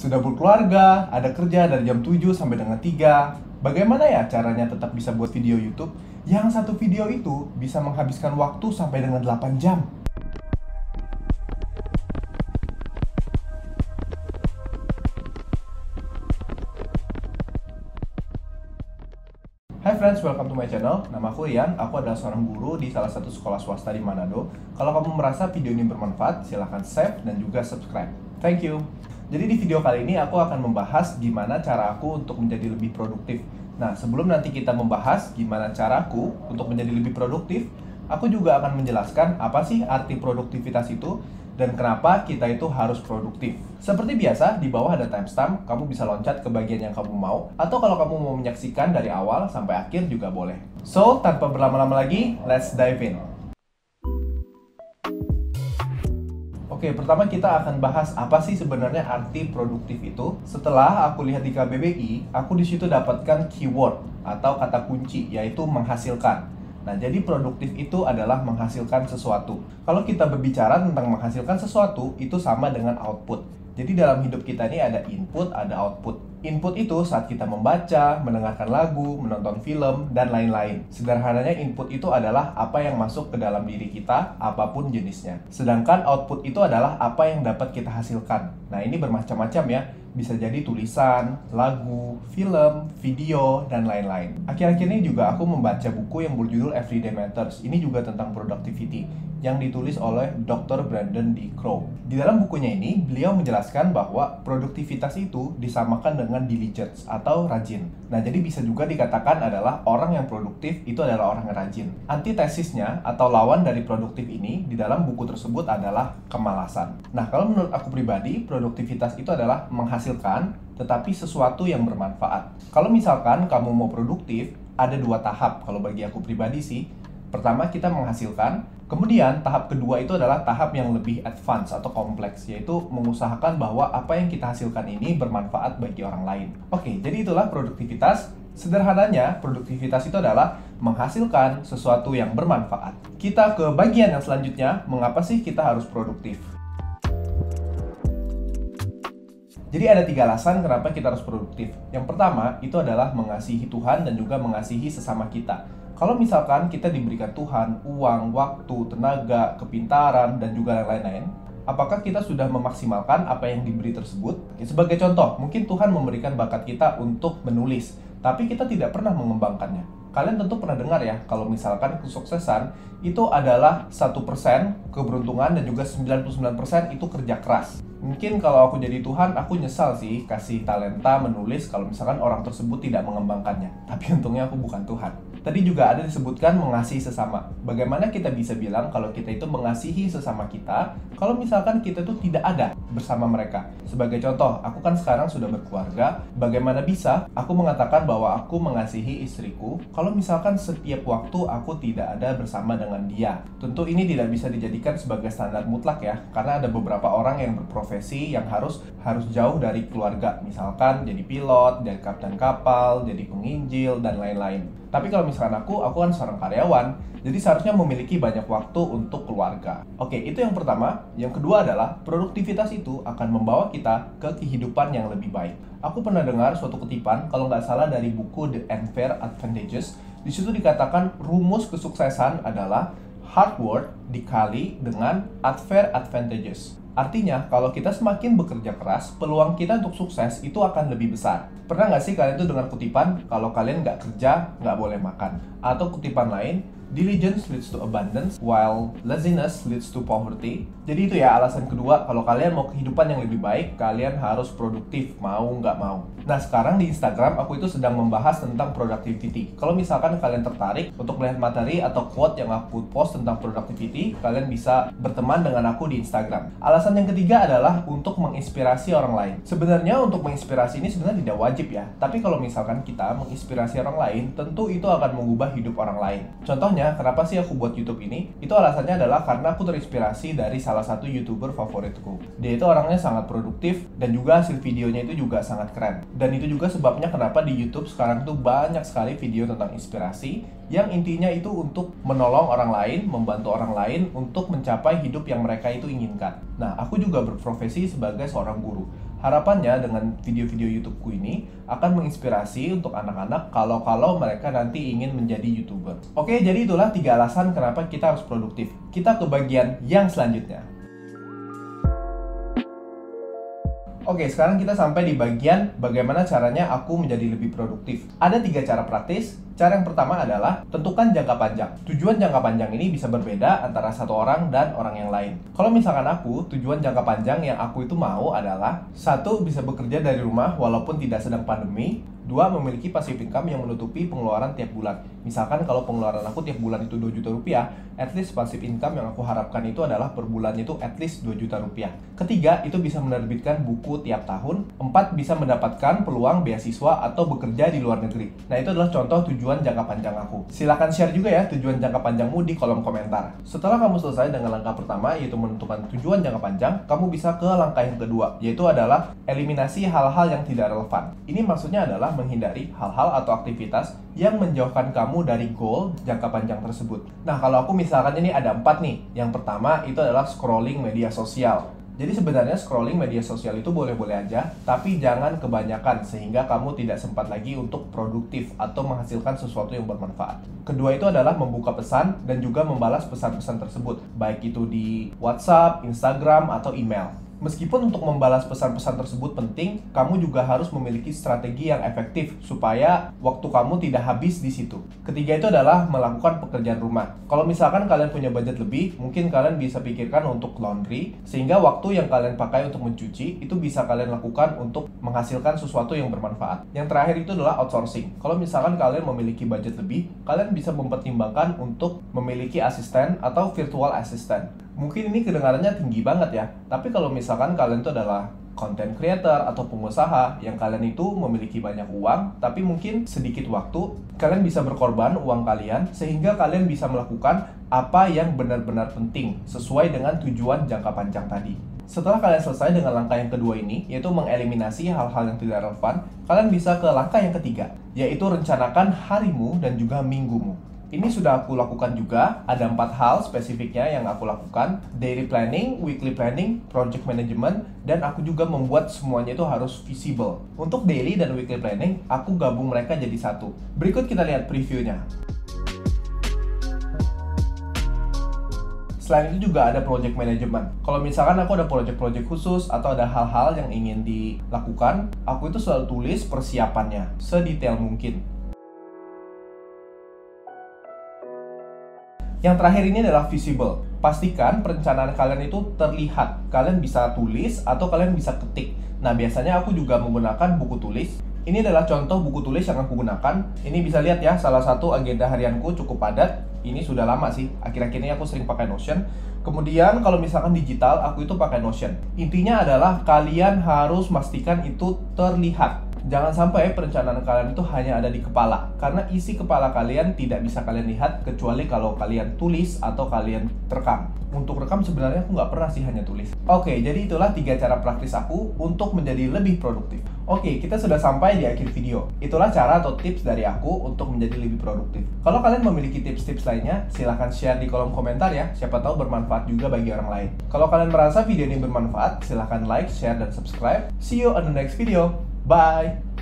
Sudah berkeluarga, ada kerja dari jam 7 sampai dengan 3. Bagaimana ya caranya tetap bisa buat video YouTube? Yang satu video itu bisa menghabiskan waktu sampai dengan 8 jam. Hai friends, welcome to my channel. Nama aku Rian, aku adalah seorang guru di salah satu sekolah swasta di Manado. Kalau kamu merasa video ini bermanfaat, silahkan save dan juga subscribe. Thank you. Jadi di video kali ini aku akan membahas gimana cara aku untuk menjadi lebih produktif. Nah, sebelum nanti kita membahas gimana caraku untuk menjadi lebih produktif, aku juga akan menjelaskan apa sih arti produktivitas itu dan kenapa kita itu harus produktif. Seperti biasa, di bawah ada timestamp, kamu bisa loncat ke bagian yang kamu mau, atau kalau kamu mau menyaksikan dari awal sampai akhir juga boleh. So, tanpa berlama-lama lagi, let's dive in. Oke, pertama kita akan bahas apa sih sebenarnya arti produktif itu. Setelah aku lihat di KBBI, aku di situ dapatkan keyword atau kata kunci, yaitu menghasilkan. Nah, jadi produktif itu adalah menghasilkan sesuatu. Kalau kita berbicara tentang menghasilkan sesuatu, itu sama dengan output. Jadi dalam hidup kita ini ada input, ada output. Input itu saat kita membaca, mendengarkan lagu, menonton film, dan lain-lain. Sederhananya input itu adalah apa yang masuk ke dalam diri kita, apapun jenisnya. Sedangkan output itu adalah apa yang dapat kita hasilkan. Nah, ini bermacam-macam ya. Bisa jadi tulisan, lagu, film, video, dan lain-lain. Akhir-akhir ini juga aku membaca buku yang berjudul Everyday Matters. Ini juga tentang productivity, yang ditulis oleh Dr. Brandon D. Crow. Di dalam bukunya ini, beliau menjelaskan bahwa produktivitas itu disamakan dengan diligence atau rajin. Nah, jadi bisa juga dikatakan adalah orang yang produktif itu adalah orang yang rajin. Antitesisnya atau lawan dari produktif ini di dalam buku tersebut adalah kemalasan. Nah, kalau menurut aku pribadi, produktivitas itu adalah menghasilkan tetapi sesuatu yang bermanfaat. Kalau misalkan kamu mau produktif, ada dua tahap kalau bagi aku pribadi sih. Pertama, kita menghasilkan. Kemudian, tahap kedua itu adalah tahap yang lebih advance atau kompleks, yaitu mengusahakan bahwa apa yang kita hasilkan ini bermanfaat bagi orang lain. Oke, jadi itulah produktivitas. Sederhananya, produktivitas itu adalah menghasilkan sesuatu yang bermanfaat. Kita ke bagian yang selanjutnya, mengapa sih kita harus produktif? Jadi ada 3 alasan kenapa kita harus produktif. Yang pertama, itu adalah mengasihi Tuhan dan juga mengasihi sesama kita. Kalau misalkan kita diberikan Tuhan uang, waktu, tenaga, kepintaran, dan juga lain-lain, apakah kita sudah memaksimalkan apa yang diberi tersebut? Sebagai contoh, mungkin Tuhan memberikan bakat kita untuk menulis, tapi kita tidak pernah mengembangkannya. Kalian tentu pernah dengar ya, kalau misalkan kesuksesan itu adalah 1% keberuntungan dan juga 99% itu kerja keras. Mungkin kalau aku jadi Tuhan, aku nyesal sih kasih talenta menulis kalau misalkan orang tersebut tidak mengembangkannya. Tapi untungnya aku bukan Tuhan. Tadi juga ada disebutkan mengasihi sesama. Bagaimana kita bisa bilang kalau kita itu mengasihi sesama kita kalau misalkan kita itu tidak ada bersama mereka? Sebagai contoh, aku kan sekarang sudah berkeluarga. Bagaimana bisa aku mengatakan bahwa aku mengasihi istriku kalau misalkan setiap waktu aku tidak ada bersama dengan dia? Tentu ini tidak bisa dijadikan sebagai standar mutlak ya, karena ada beberapa orang yang berprofesi yang harus jauh dari keluarga. Misalkan jadi pilot, jadi kapten kapal, jadi penginjil, dan lain-lain. Tapi kalau misalkan aku kan seorang karyawan, jadi seharusnya memiliki banyak waktu untuk keluarga. Oke, itu yang pertama. Yang kedua adalah, produktivitas itu akan membawa kita ke kehidupan yang lebih baik. Aku pernah dengar suatu kutipan, kalau nggak salah dari buku The Unfair Advantages. Di situ dikatakan rumus kesuksesan adalah hard work dikali dengan unfair advantages. Artinya, kalau kita semakin bekerja keras, peluang kita untuk sukses itu akan lebih besar. Pernah nggak sih kalian tuh dengar kutipan, kalau kalian nggak kerja, nggak boleh makan? Atau kutipan lain, diligence leads to abundance, while laziness leads to poverty. Jadi itu ya alasan kedua, kalau kalian mau kehidupan yang lebih baik, kalian harus produktif, mau nggak mau. Nah, sekarang di Instagram, aku itu sedang membahas tentang productivity. Kalau misalkan kalian tertarik untuk melihat materi atau quote yang aku post tentang productivity, kalian bisa berteman dengan aku di Instagram. Alasan yang ketiga adalah untuk menginspirasi orang lain. Sebenarnya untuk menginspirasi ini sebenarnya tidak wajib ya, tapi kalau misalkan kita menginspirasi orang lain, tentu itu akan mengubah hidup orang lain. Contohnya, kenapa sih aku buat YouTube ini? Itu alasannya adalah karena aku terinspirasi dari salah satu YouTuber favoritku. Dia itu orangnya sangat produktif dan juga hasil videonya itu juga sangat keren. Dan itu juga sebabnya kenapa di YouTube sekarang tuh banyak sekali video tentang inspirasi yang intinya itu untuk menolong orang lain, membantu orang lain untuk mencapai hidup yang mereka itu inginkan. Nah, aku juga berprofesi sebagai seorang guru. Harapannya dengan video-video YouTubeku ini akan menginspirasi untuk anak-anak kalau mereka nanti ingin menjadi YouTuber. Oke, jadi itulah 3 alasan kenapa kita harus produktif. Kita ke bagian yang selanjutnya. Oke, sekarang kita sampai di bagian bagaimana caranya aku menjadi lebih produktif. Ada 3 cara praktis. Cara yang pertama adalah tentukan jangka panjang. Tujuan jangka panjang ini bisa berbeda antara satu orang dan orang yang lain. Kalau misalkan aku, tujuan jangka panjang yang aku itu mau adalah 1. Bisa bekerja dari rumah walaupun tidak sedang pandemi. 2. Memiliki passive income yang menutupi pengeluaran tiap bulan. Misalkan kalau pengeluaran aku tiap bulan itu 2 juta rupiah, at least passive income yang aku harapkan itu adalah per bulan itu at least 2 juta rupiah. Ketiga, itu bisa menerbitkan buku tiap tahun. 4. Bisa mendapatkan peluang beasiswa atau bekerja di luar negeri. Nah, itu adalah contoh tujuan jangka panjang aku. Silahkan share juga ya tujuan jangka panjangmu di kolom komentar. Setelah kamu selesai dengan langkah pertama, yaitu menentukan tujuan jangka panjang, kamu bisa ke langkah yang kedua, yaitu adalah eliminasi hal-hal yang tidak relevan. Ini maksudnya adalah menghindari hal-hal atau aktivitas yang menjauhkan kamu dari goal jangka panjang tersebut. Nah, kalau aku misalkan ini ada 4 nih. Yang pertama itu adalah scrolling media sosial. Jadi sebenarnya scrolling media sosial itu boleh-boleh aja, tapi jangan kebanyakan sehingga kamu tidak sempat lagi untuk produktif atau menghasilkan sesuatu yang bermanfaat. Kedua itu adalah membuka pesan dan juga membalas pesan-pesan tersebut, baik itu di WhatsApp, Instagram, atau email. Meskipun untuk membalas pesan-pesan tersebut penting, kamu juga harus memiliki strategi yang efektif supaya waktu kamu tidak habis di situ. Ketiga itu adalah melakukan pekerjaan rumah. Kalau misalkan kalian punya budget lebih, mungkin kalian bisa pikirkan untuk laundry, sehingga waktu yang kalian pakai untuk mencuci itu bisa kalian lakukan untuk menghasilkan sesuatu yang bermanfaat. Yang terakhir itu adalah outsourcing. Kalau misalkan kalian memiliki budget lebih, kalian bisa mempertimbangkan untuk memiliki asisten atau virtual assistant. Mungkin ini kedengarannya tinggi banget ya, tapi kalau misalkan kalian itu adalah content creator atau pengusaha yang kalian itu memiliki banyak uang, tapi mungkin sedikit waktu, kalian bisa berkorban uang kalian sehingga kalian bisa melakukan apa yang benar-benar penting sesuai dengan tujuan jangka panjang tadi. Setelah kalian selesai dengan langkah yang kedua ini, yaitu mengeliminasi hal-hal yang tidak relevan, kalian bisa ke langkah yang ketiga, yaitu rencanakan harimu dan juga minggumu. Ini sudah aku lakukan juga, ada 4 hal spesifiknya yang aku lakukan: daily planning, weekly planning, project management, dan aku juga membuat semuanya itu harus visible. Untuk daily dan weekly planning, aku gabung mereka jadi satu. Berikut kita lihat previewnya. Selain itu juga ada project management. Kalau misalkan aku ada project-project khusus atau ada hal-hal yang ingin dilakukan, aku itu selalu tulis persiapannya sedetail mungkin. Yang terakhir ini adalah visible. Pastikan perencanaan kalian itu terlihat. Kalian bisa tulis atau kalian bisa ketik. Nah, biasanya aku juga menggunakan buku tulis. Ini adalah contoh buku tulis yang aku gunakan. Ini bisa lihat ya, salah satu agenda harianku cukup padat. Ini sudah lama sih. Akhir-akhir ini aku sering pakai Notion. Kemudian kalau misalkan digital, aku itu pakai Notion. Intinya adalah kalian harus pastikan itu terlihat. Jangan sampai perencanaan kalian itu hanya ada di kepala, karena isi kepala kalian tidak bisa kalian lihat kecuali kalau kalian tulis atau kalian rekam. Untuk rekam sebenarnya aku nggak pernah sih, hanya tulis. Oke, jadi itulah 3 cara praktis aku untuk menjadi lebih produktif. Oke, kita sudah sampai di akhir video. Itulah cara atau tips dari aku untuk menjadi lebih produktif. Kalau kalian memiliki tips-tips lainnya, silahkan share di kolom komentar ya. Siapa tahu bermanfaat juga bagi orang lain. Kalau kalian merasa video ini bermanfaat, silahkan like, share, dan subscribe. See you on the next video. Bye!